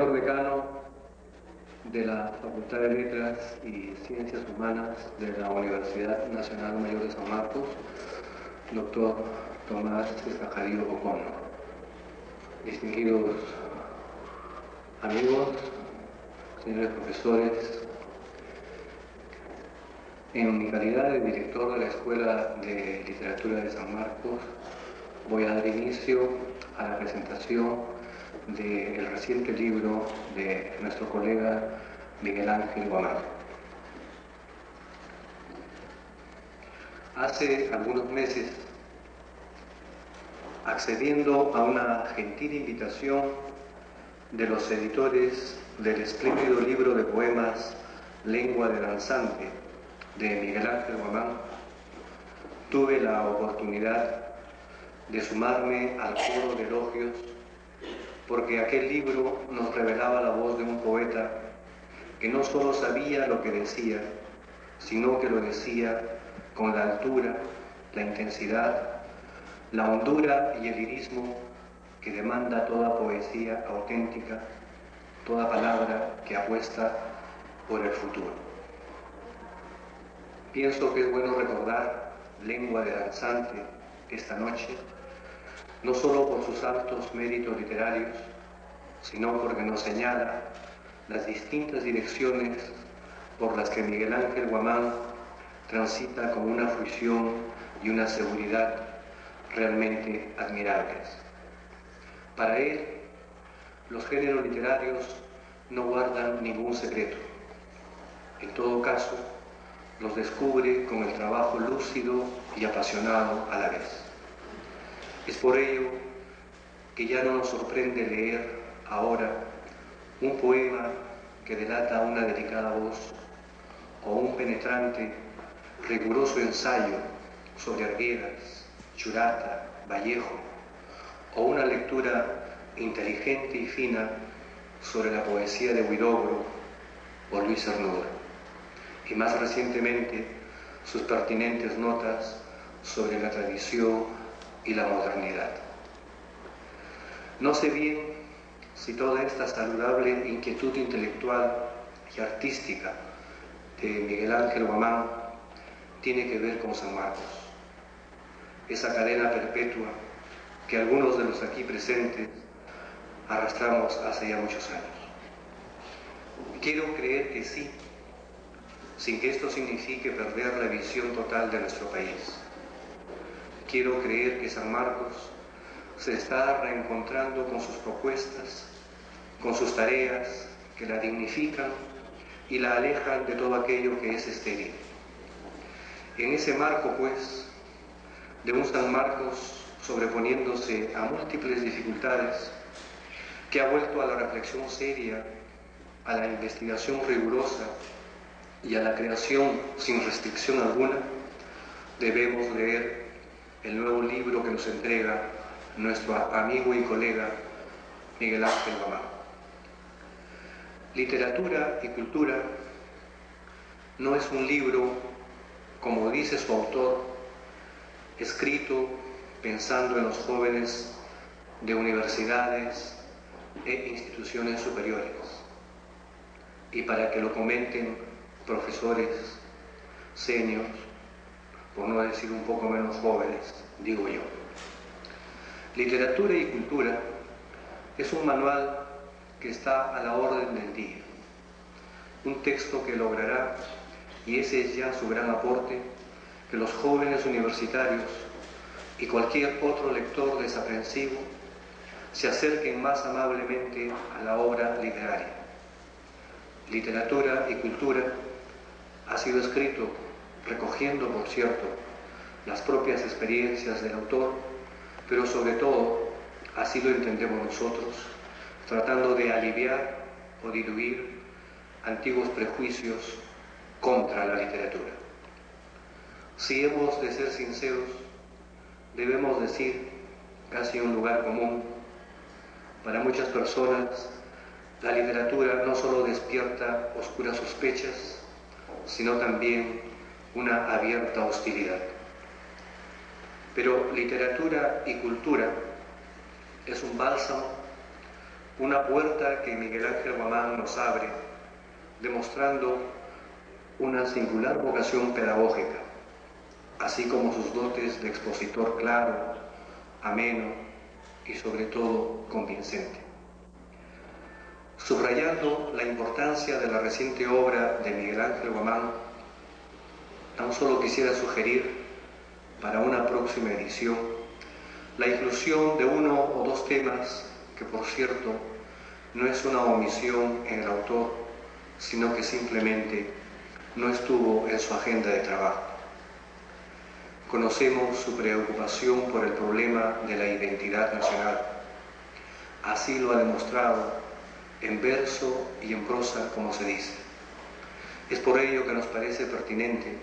Señor decano de la Facultad de Letras y Ciencias Humanas de la Universidad Nacional Mayor de San Marcos, doctor Tomás Escajarío O'Connor. Distinguidos amigos, señores profesores, en mi calidad de director de la Escuela de Literatura de San Marcos, voy a dar inicio a la presentación del reciente libro de nuestro colega Miguel Ángel Guamán. Hace algunos meses, accediendo a una gentil invitación de los editores del espléndido libro de poemas Lengua de Danzante de Miguel Ángel Guamán, tuve la oportunidad de sumarme al coro de elogios, porque aquel libro nos revelaba la voz de un poeta que no solo sabía lo que decía, sino que lo decía con la altura, la intensidad, la hondura y el lirismo que demanda toda poesía auténtica, toda palabra que apuesta por el futuro. Pienso que es bueno recordar Lengua de Danzante esta noche, no solo por sus altos méritos literarios, sino porque nos señala las distintas direcciones por las que Miguel Ángel Guamán transita con una fruición y una seguridad realmente admirables. Para él, los géneros literarios no guardan ningún secreto. En todo caso, los descubre con el trabajo lúcido y apasionado a la vez. Es por ello que ya no nos sorprende leer ahora un poema que delata una delicada voz o un penetrante, riguroso ensayo sobre Arguedas, Churata, Vallejo, o una lectura inteligente y fina sobre la poesía de Huidobro o Luis Cernuda, y más recientemente sus pertinentes notas sobre la tradición y la modernidad. No sé bien si toda esta saludable inquietud intelectual y artística de Miguel Ángel Guamán tiene que ver con San Marcos, esa cadena perpetua que algunos de los aquí presentes arrastramos hace ya muchos años. Quiero creer que sí, sin que esto signifique perder la visión total de nuestro país. Quiero creer que San Marcos se está reencontrando con sus propuestas, con sus tareas que la dignifican y la alejan de todo aquello que es estéril. En ese marco, pues, de un San Marcos sobreponiéndose a múltiples dificultades, que ha vuelto a la reflexión seria, a la investigación rigurosa y a la creación sin restricción alguna, debemos leer el nuevo libro que nos entrega nuestro amigo y colega Miguel Ángel Guamán. Literatura y cultura no es un libro, como dice su autor, escrito pensando en los jóvenes de universidades e instituciones superiores, y para que lo comenten profesores seniors, por no decir un poco menos jóvenes, digo yo. Literatura y cultura es un manual que está a la orden del día, un texto que logrará, y ese es ya su gran aporte, que los jóvenes universitarios y cualquier otro lector desaprensivo se acerquen más amablemente a la obra literaria. Literatura y cultura ha sido escrito recogiendo, por cierto, las propias experiencias del autor, pero sobre todo, así lo entendemos nosotros, tratando de aliviar o diluir antiguos prejuicios contra la literatura. Si hemos de ser sinceros, debemos decir, casi un lugar común, para muchas personas, la literatura no solo despierta oscuras sospechas, sino también una abierta hostilidad. Pero literatura y cultura es un bálsamo una puerta que Miguel Ángel Guamán nos abre, demostrando una singular vocación pedagógica, así como sus dotes de expositor claro, ameno y sobre todo convincente. Subrayando la importancia de la reciente obra de Miguel Ángel Guamán, tan solo quisiera sugerir para una próxima edición la inclusión de uno o dos temas que, por cierto, no es una omisión en el autor, sino que simplemente no estuvo en su agenda de trabajo. Conocemos su preocupación por el problema de la identidad nacional. Así lo ha demostrado en verso y en prosa, como se dice. Es por ello que nos parece pertinente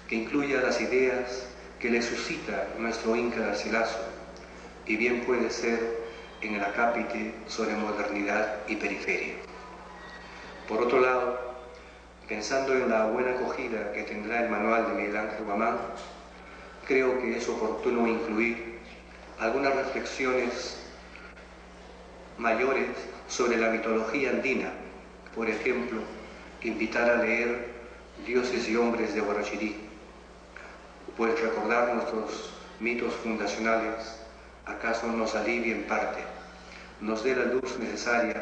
que incluya las ideas que le suscita nuestro Inca Garcilaso, y bien puede ser en el acápite sobre modernidad y periferia. Por otro lado, pensando en la buena acogida que tendrá el manual de Miguel Ángel Guamán, creo que es oportuno incluir algunas reflexiones mayores sobre la mitología andina. Por ejemplo, invitar a leer Dioses y Hombres de Huarochirí, pues recordar nuestros mitos fundacionales acaso nos alivie en parte, nos dé la luz necesaria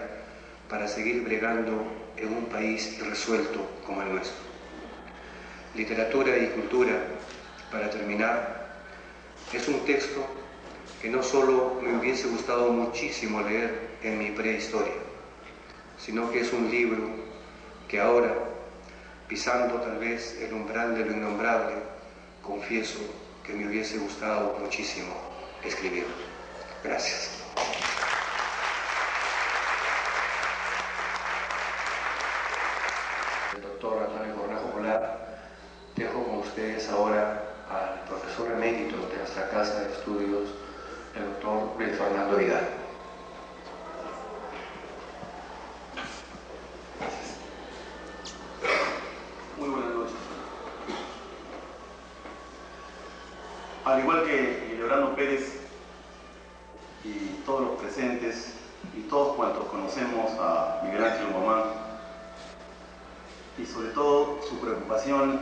para seguir bregando en un país irresuelto como el nuestro. Literatura y cultura, para terminar, es un texto que no solo me hubiese gustado muchísimo leer en mi prehistoria, sino que es un libro que ahora, pisando tal vez el umbral de lo innombrable, confieso que me hubiese gustado muchísimo escribir. Gracias. El doctor Antonio Cornejo Polar, dejo con ustedes ahora al profesor emérito de nuestra Casa de Estudios, el doctor Luis Fernando Vidal. Muy buenas noches. Al igual que Hildebrando Pérez y todos los presentes y todos cuantos conocemos a Miguel Ángel Guamán, y sobre todo su preocupación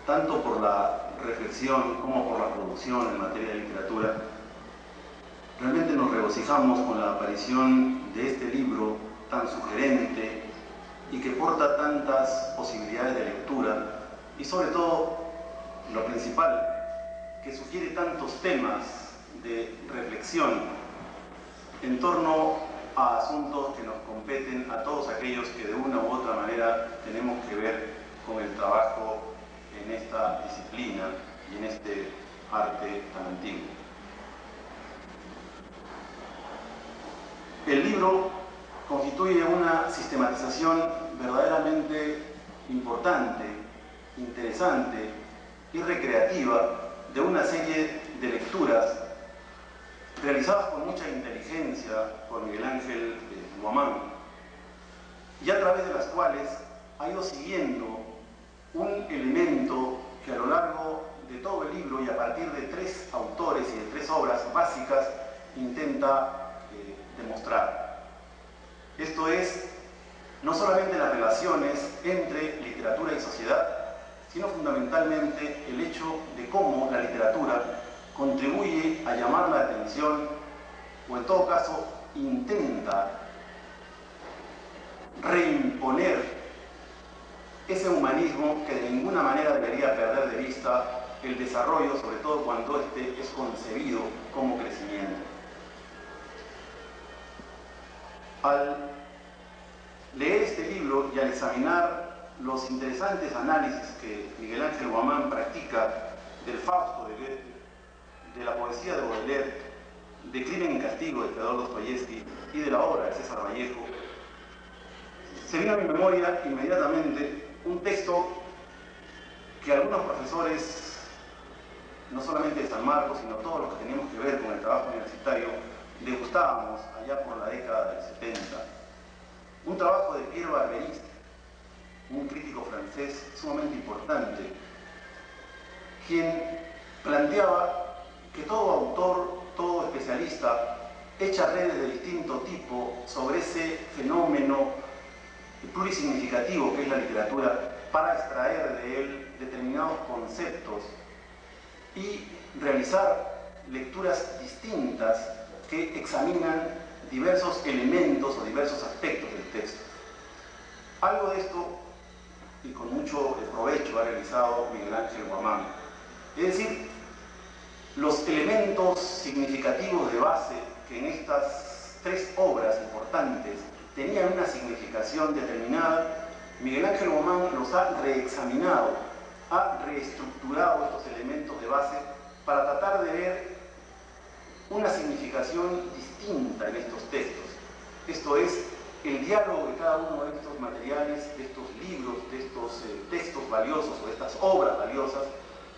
tanto por la reflexión como por la producción en materia de literatura, realmente nos regocijamos con la aparición de este libro tan sugerente y que porta tantas posibilidades de lectura, y sobre todo, lo principal, que sugiere tantos temas de reflexión en torno a asuntos que nos competen a todos aquellos que de una u otra manera tenemos que ver con el trabajo en esta disciplina y en este arte tan antiguo. El libro constituye una sistematización verdaderamente importante, interesante y recreativa de una serie de lecturas realizadas con mucha inteligencia por Miguel Ángel Guamán, y a través de las cuales ha ido siguiendo un elemento que a lo largo de todo el libro y a partir de tres autores y de tres obras básicas intenta demostrar. Esto es, no solamente las relaciones entre literatura y sociedad, sino fundamentalmente el hecho de cómo la literatura contribuye a llamar la atención, o en todo caso intenta reimponer ese humanismo que de ninguna manera debería perder de vista el desarrollo, sobre todo cuando este es concebido como crecimiento. Al leer este libro y al examinar los interesantes análisis que Miguel Ángel Guamán practica del Fausto de Goethe, de la poesía de Baudelaire, de Crimen y Castigo de Fyodor Dostoyevsky y de la obra de César Vallejo, se vino a mi memoria inmediatamente un texto que algunos profesores, no solamente de San Marcos, sino todos los que teníamos que ver con el trabajo universitario, degustábamos allá por la década del 70. Un trabajo de Pierre Barberis, un crítico francés sumamente importante, quien planteaba que todo autor, todo especialista, echa redes de distinto tipo sobre ese fenómeno plurisignificativo que es la literatura para extraer de él determinados conceptos y realizar lecturas distintas que examinan diversos elementos o diversos aspectos del texto. Algo de esto, y con mucho provecho, ha realizado Miguel Ángel Guamán. Es decir, los elementos significativos de base que en estas tres obras importantes tenían una significación determinada, Miguel Ángel Guamán los ha reexaminado, ha reestructurado estos elementos de base para tratar de ver una significación distinta en estos textos. Esto es, el diálogo de cada uno de estos materiales, de estos libros, de estos textos valiosos o de estas obras valiosas,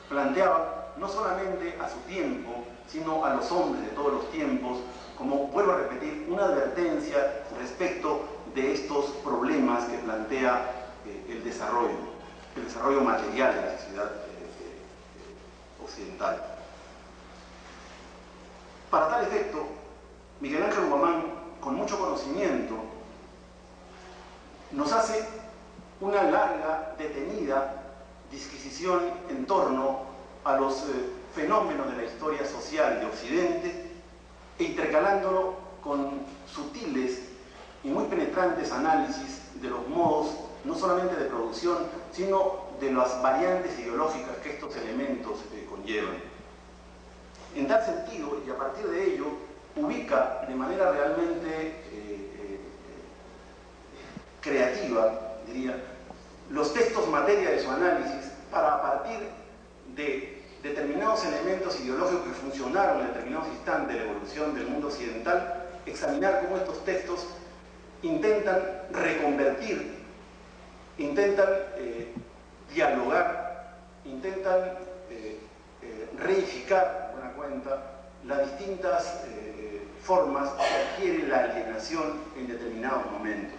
planteaban no solamente a su tiempo, sino a los hombres de todos los tiempos, como vuelvo a repetir, una advertencia respecto de estos problemas que plantea el desarrollo material de la sociedad occidental. Para tal efecto, Miguel Ángel Guamán, con mucho conocimiento, nos hace una larga, detenida disquisición en torno a los fenómenos de la historia social de Occidente e intercalándolo con sutiles y muy penetrantes análisis de los modos, no solamente de producción, sino de las variantes ideológicas que estos elementos conllevan. En tal sentido, y a partir de ello, ubica de manera realmente creativa, diría, los textos materia de su análisis para, a partir de determinados elementos ideológicos que funcionaron en determinados instantes de la evolución del mundo occidental, examinar cómo estos textos intentan reconvertir, intentan dialogar, intentan reificar, de buena cuenta, las distintas formas que adquiere la alienación en determinados momentos.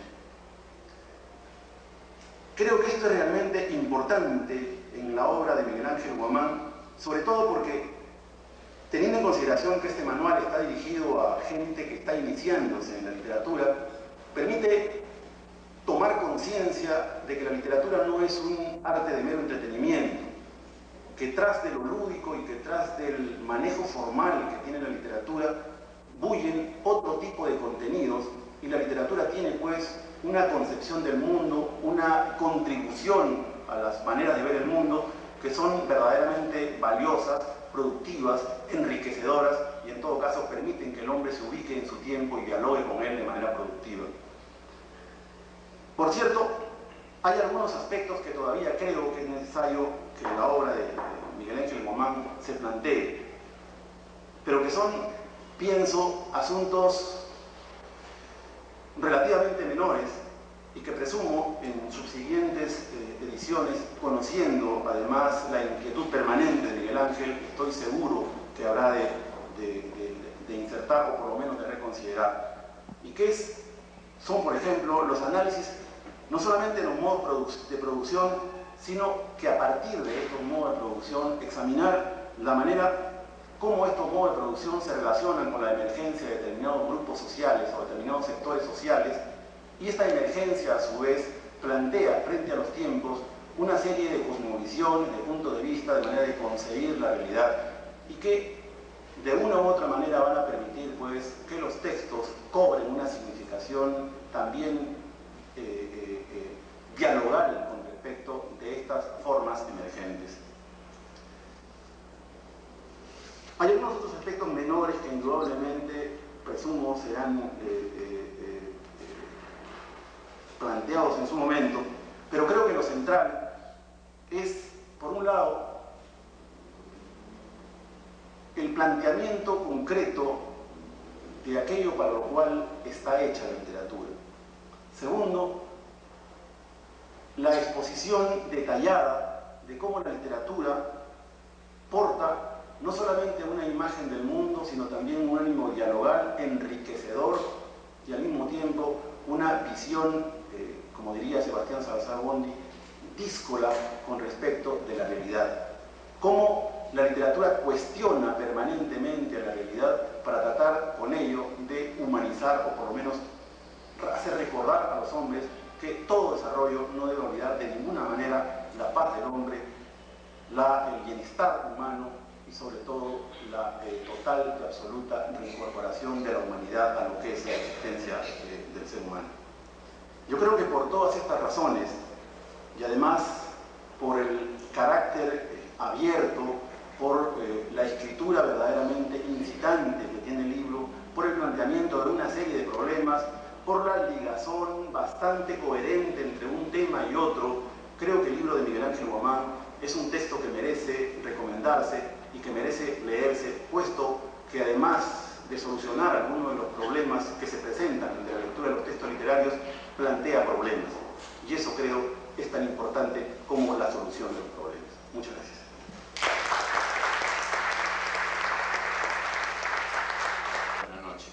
Creo que esto es realmente importante en la obra de Miguel Ángel Guamán, sobre todo porque, teniendo en consideración que este manual está dirigido a gente que está iniciándose en la literatura, permite tomar conciencia de que la literatura no es un arte de mero entretenimiento, que tras de lo lúdico y que tras del manejo formal que tiene la literatura, bullen otro tipo de contenidos, y la literatura tiene pues una concepción del mundo, una contribución a las maneras de ver el mundo que son verdaderamente valiosas, productivas, enriquecedoras y en todo caso permiten que el hombre se ubique en su tiempo y dialogue con él de manera productiva. Por cierto, hay algunos aspectos que todavía creo que es necesario que la obra de Miguel Ángel Guamán se plantee, pero que son, pienso, asuntos relativamente menores y que presumo en subsiguientes ediciones, conociendo además la inquietud permanente de Miguel Ángel, estoy seguro que habrá de insertar o por lo menos de reconsiderar. Y que son, por ejemplo, los análisis no solamente de los modos de producción, sino que a partir de estos modos de producción examinar la manera cómo estos modos de producción se relacionan con la emergencia de determinados grupos sociales o determinados sectores sociales, y esta emergencia a su vez plantea frente a los tiempos una serie de cosmovisiones, de puntos de vista, de manera de concebir la realidad, y que de una u otra manera van a permitir pues que los textos cobren una significación también dialogal con respecto de estas formas emergentes. Hay algunos otros aspectos menores que indudablemente, presumo, serán planteados en su momento, pero creo que lo central es, por un lado, el planteamiento concreto de aquello para lo cual está hecha la literatura. Segundo, la exposición detallada de cómo la literatura porta no solamente una imagen del mundo, sino también un ánimo dialogal, enriquecedor y al mismo tiempo una visión, como diría Sebastián Salazar Bondy, díscola con respecto de la realidad. Cómo la literatura cuestiona permanentemente la realidad para tratar con ello de humanizar o por lo menos hacer recordar a los hombres que todo desarrollo no debe olvidar de ninguna manera la paz del hombre, el bienestar humano y sobre todo la total y absoluta reincorporación de la humanidad a lo que es la existencia del ser humano. Yo creo que por todas estas razones y además por el carácter abierto, por la escritura verdaderamente incitante que tiene el libro, por el planteamiento de una serie de problemas, por la ligazón bastante coherente entre un tema y otro, creo que el libro de Miguel Ángel Guamán es un texto que merece recomendarse y que merece leerse, puesto que además de solucionar algunos de los problemas que se presentan entre la lectura de los textos literarios, plantea problemas. Y eso creo es tan importante como la solución de los problemas. Muchas gracias. Buenas noches.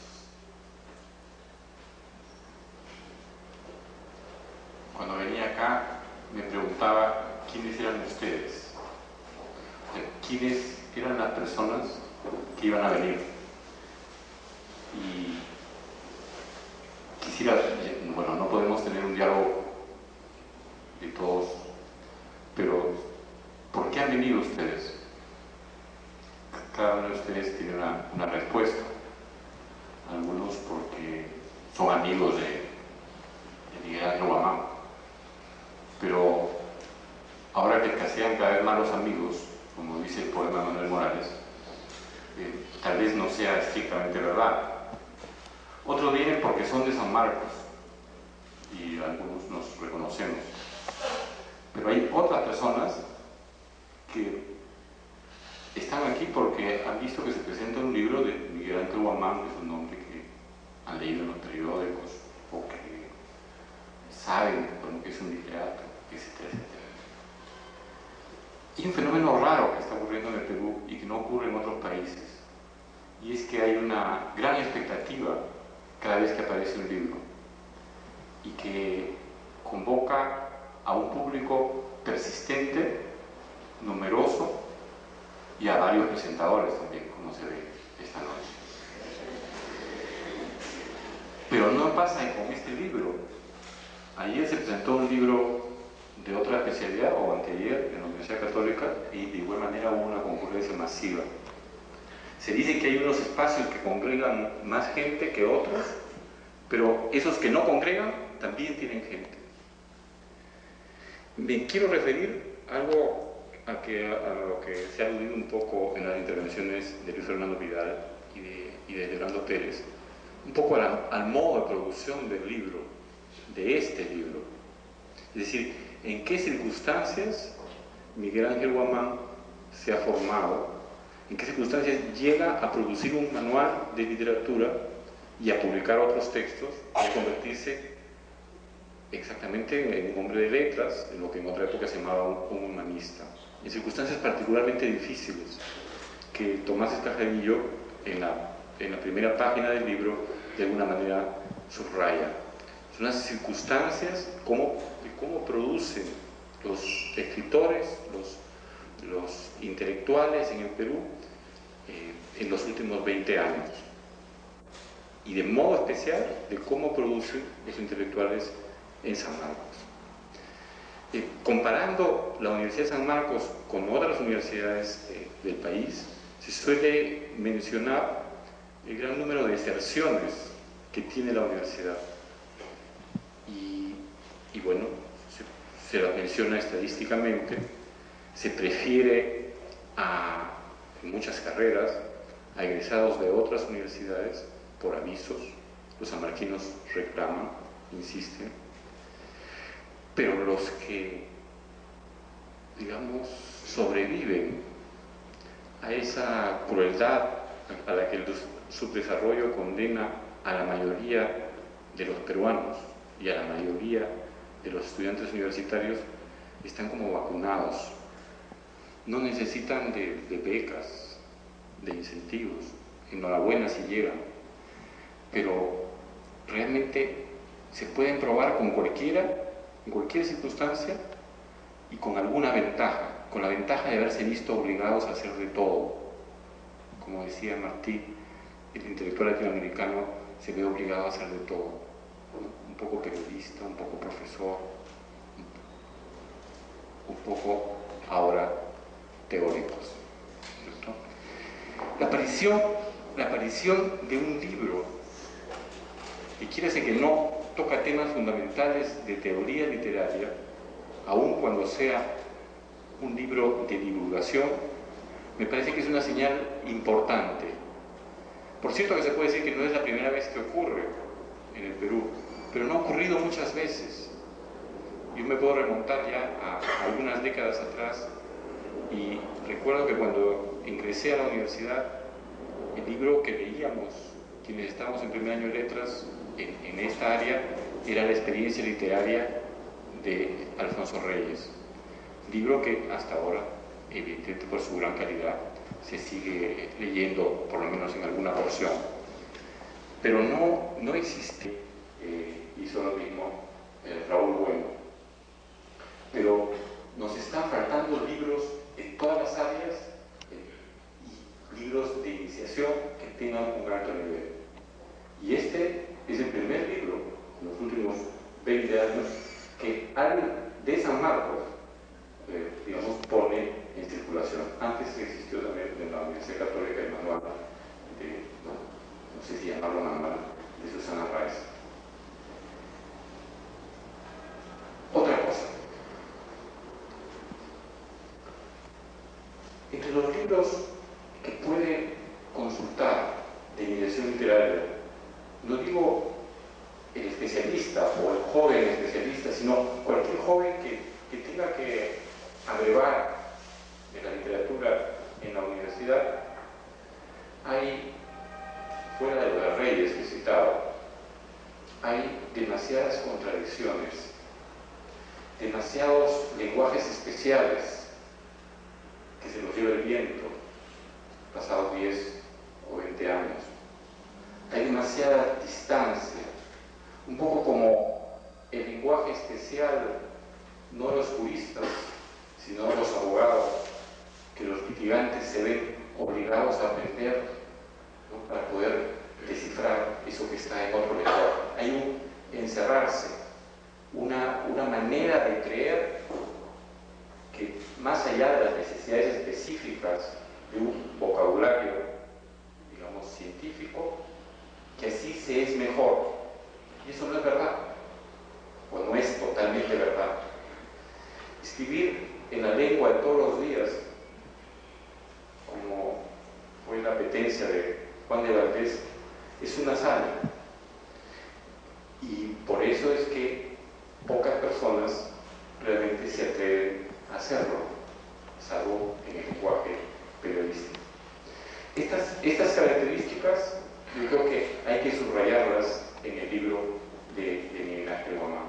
Cuando venía acá me preguntaba quiénes eran ustedes, o sea, quiénes eran las personas que iban a venir. Y quisiera, bueno, no podemos tener un diálogo de todos, pero ¿por qué han venido ustedes? Cada uno de ustedes tiene una respuesta. Algunos porque son amigos de Miguel Ángel Guamán, pero ahora que escasean cada vez más los amigos, como dice el poema de Manuel Morales, tal vez no sea estrictamente verdad. Otros vienen porque son de San Marcos y algunos nos reconocemos, pero hay otras personas que están aquí porque han visto que se presenta un libro de Miguel Ángel Guamán, que es un nombre que han leído en los periódicos o que saben que es un literato, etcétera, etcétera. Hay un fenómeno raro que está ocurriendo en el Perú y que no ocurre en otros países, y es que hay una gran expectativa cada vez que aparece un libro y que convoca a un público persistente, numeroso, y a varios presentadores también, como se ve esta noche. Pero no pasa con este libro. Ayer se presentó un libro de otra especialidad, o anteayer, en la Universidad Católica, y de igual manera hubo una concurrencia masiva. Se dice que hay unos espacios que congregan más gente que otros, pero esos que no congregan también tienen gente. Me quiero referir a algo a lo que se ha aludido un poco en las intervenciones de Luis Fernando Vidal y de Yolanda Pérez, un poco al modo de producción del libro, de este libro. Es decir, en qué circunstancias Miguel Ángel Guamán se ha formado, en qué circunstancias llega a producir un manual de literatura y a publicar otros textos y a convertirse exactamente en un hombre de letras, en lo que en otra época se llamaba un humanista, en circunstancias particularmente difíciles que Tomás Escajarillo en la primera página del libro de alguna manera subraya. Son las circunstancias de cómo producen los escritores, los intelectuales en el Perú en los últimos 20 años, y de modo especial de cómo producen los intelectuales en San Marcos. Comparando la Universidad de San Marcos con otras universidades del país, se suele mencionar el gran número de deserciones que tiene la universidad. Y bueno, se las menciona estadísticamente, se prefiere en muchas carreras a egresados de otras universidades por avisos. Los sanmarquinos reclaman, insisten, pero los que, digamos, sobreviven a esa crueldad a la que el subdesarrollo condena a la mayoría de los peruanos y a la mayoría de los estudiantes universitarios, están como vacunados. No necesitan de becas, de incentivos, enhorabuena si llegan, pero realmente se pueden probar con cualquiera, en cualquier circunstancia, y con alguna ventaja, con la ventaja de haberse visto obligados a hacer de todo. Como decía Martí, el intelectual latinoamericano se ve obligado a hacer de todo, un poco periodista, un poco profesor, un poco ahora teóricos, ¿cierto? La aparición de un libro que quiere decir que no toca temas fundamentales de teoría literaria, aun cuando sea un libro de divulgación, me parece que es una señal importante. Por cierto que se puede decir que no es la primera vez que ocurre en el Perú, pero no ha ocurrido muchas veces. Yo me puedo remontar ya a algunas décadas atrás y recuerdo que cuando ingresé a la universidad, el libro que leíamos quienes estábamos en primer año de letras en esta área era La experiencia literaria de Alfonso Reyes, libro que hasta ahora, evidentemente por su gran calidad, se sigue leyendo, por lo menos en alguna porción, pero no existe, hizo lo mismo Raúl Bueno, pero nos están faltando libros en todas las áreas y libros de iniciación que tengan un alto nivel. Y este es el primer libro en los últimos 20 años que de San Marcos, digamos, pone en circulación. Antes existió también en la Universidad Católica el manual de, no sé si llamarlo manual, de Susana Raez. Otra cosa. Entre los libros que puede consultar de iniciación literaria, no digo el especialista o el joven especialista, sino cualquier joven que tenga que abrevar de la literatura en la universidad, hay, fuera de lo de Reyes que he citado, hay demasiadas contradicciones, demasiados lenguajes especiales que se los lleva el viento pasados 10 o 20 años. Hay demasiada distancia, un poco como el lenguaje especial no de los juristas, sino de los abogados, que los litigantes se ven obligados a aprender, ¿no?, para poder descifrar eso que está en otro lenguaje. Hay un encerrarse, una manera de creer que más allá de las necesidades específicas de un vocabulario, digamos, científico, que así se es mejor. Y eso no es verdad, o no es totalmente verdad. Escribir en la lengua de todos los días, como fue la apetencia de Juan de Valdés, es una hazaña. Y por eso es que pocas personas realmente se atreven a hacerlo, salvo en el lenguaje periodístico. Estas características yo creo que hay que subrayarlas en el libro de Miguel Ángel Guamán.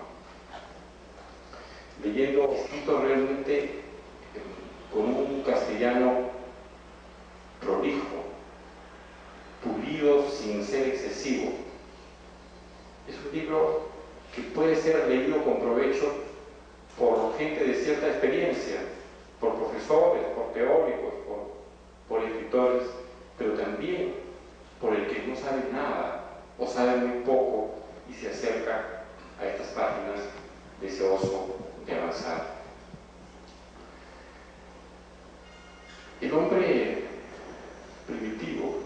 Leyendo, escrito realmente con un castellano prolijo, pulido sin ser excesivo. Es un libro que puede ser leído con provecho por gente de cierta experiencia, por profesores, por teóricos, por escritores, pero también por el que no sabe nada o sabe muy poco y se acerca a estas páginas deseoso de avanzar. El hombre primitivo,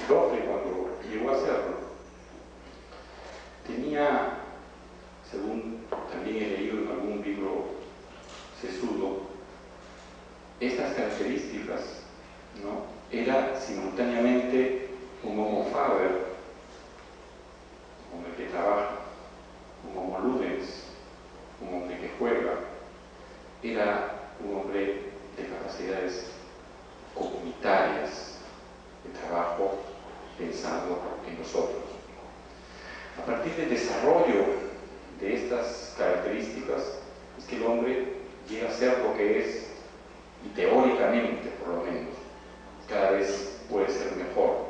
el hombre cuando llegó a serlo, tenía, según también he leído en algún libro sesudo, estas características, ¿no? Era simultáneamente un homo faber, un hombre que trabaja, un homo ludens, un hombre que juega, era un hombre de capacidades comunitarias, de trabajo pensando en nosotros. A partir del desarrollo de estas características es que el hombre llega a ser lo que es, y teóricamente por lo menos, cada vez puede ser mejor.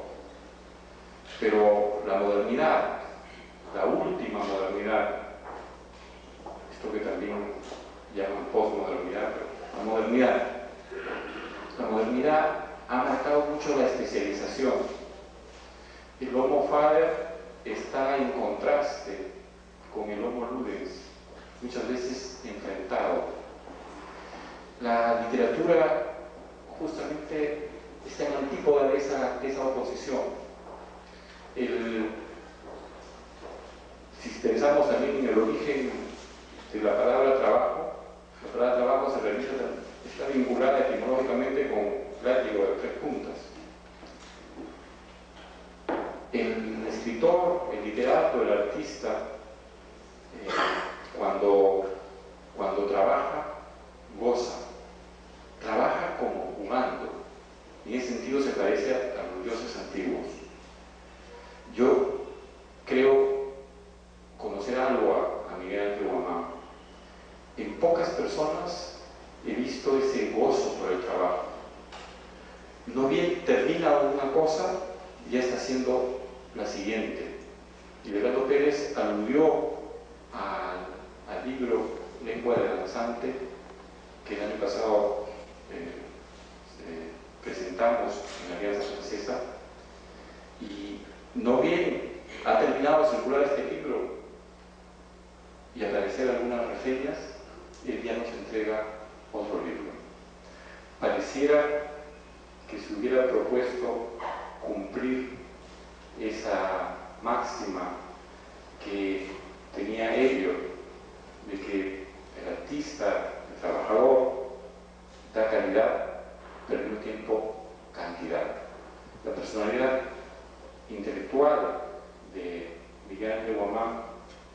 Pero la modernidad, la última modernidad, esto que también llaman postmodernidad, pero la modernidad. La modernidad ha marcado mucho la especialización. El Homo faber está en contraste con el Homo ludens, muchas veces enfrentado. La literatura justamente está en antípoda de esa oposición. Si pensamos también en el origen de la palabra trabajo se realiza, está vinculada etimológicamente con látigo de 3 puntas. El escritor, el literato, el artista, cuando trabaja, goza, trabaja como jugando, y en ese sentido se parece a los dioses antiguos. Yo creo conocer algo a Miguel Ángel Guamán. En pocas personas he visto ese gozo por el trabajo. No bien termina una cosa, ya está haciendo la siguiente. Y Bernardo Pérez aludió al libro Lengua de Danzante, que el año pasado presentamos en la Alianza Francesa, y no bien ha terminado de circular este libro y aparecer algunas reseñas, él ya nos entrega otro libro. Pareciera que se hubiera propuesto cumplir esa máxima que tenía Eliot, de que el artista, el trabajador, da calidad, pero al mismo tiempo cantidad. La personalidad intelectual de Miguel Ángel Guamán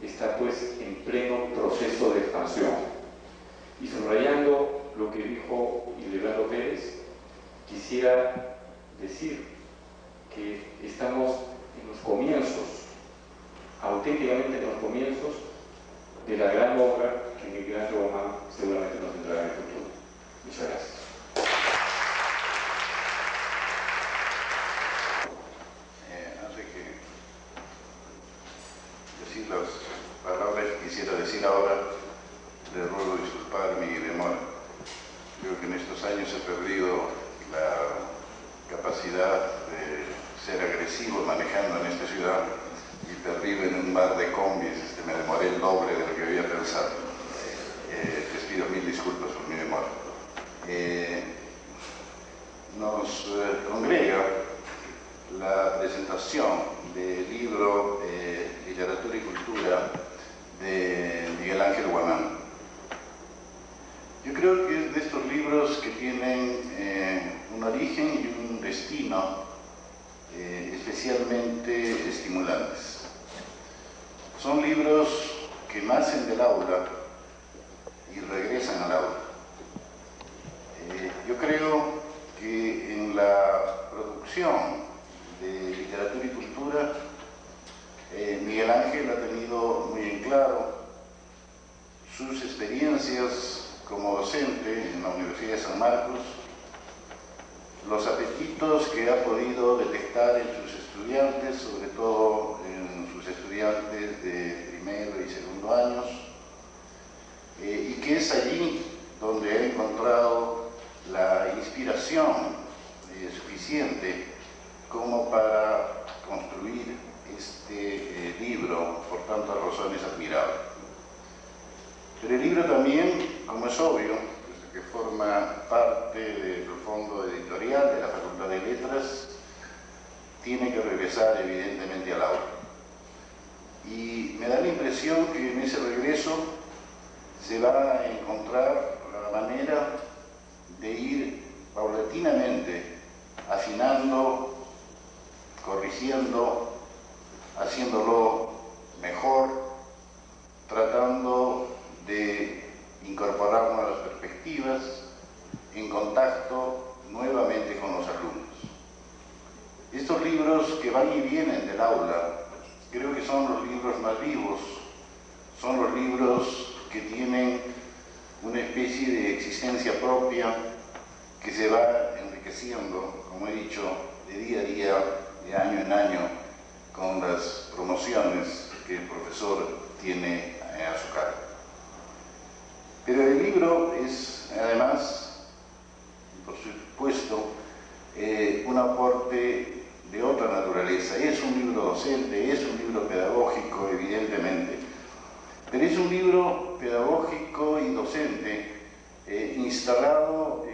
está pues en pleno proceso de expansión. Y subrayando lo que dijo Hildebrando Pérez, quisiera decir que estamos en los comienzos, auténticamente en los comienzos de la gran obra que Miguel Ángel Guamán seguramente nos tendrá en el futuro. Muchas gracias. Antes que decir las palabras que quisiera decir ahora, le ruego disculpar mi demora. Creo que en estos años he perdido la capacidad de ser agresivo manejando en esta ciudad y perdido en un mar de combis, me demoré el doble de lo que había pensado. Les pido mil disculpas por mi demora. Nos congrega la presentación del libro Literatura y Cultura de Miguel Ángel Guamán. Yo creo que es de estos libros que tienen un origen y un destino especialmente estimulantes. Son libros que nacen del aula y regresan al aula. Yo creo que en la producción de literatura y cultura, Miguel Ángel ha tenido muy en claro sus experiencias como docente en la Universidad de San Marcos, los apetitos que ha podido detectar en sus estudiantes, sobre todo en sus estudiantes de primero y segundo años, y que es allí donde ha encontrado la inspiración suficiente como para construir este libro por tantas razones admirable. Pero el libro también, como es obvio, que forma parte del fondo editorial de la Facultad de Letras, tiene que regresar evidentemente al aula. Y me da la impresión que en ese regreso se va a encontrar la manera de ir paulatinamente afinando, corrigiendo, haciéndolo mejor, tratando de incorporar nuevas perspectivas, en contacto nuevamente con los alumnos. Estos libros que van y vienen del aula, creo que son los libros más vivos, son los libros que tienen una especie de existencia propia que se va enriqueciendo, como he dicho, de día a día, de año en año, con las promociones que el profesor tiene a su cargo. Pero el libro centro pedagógico y docente instalado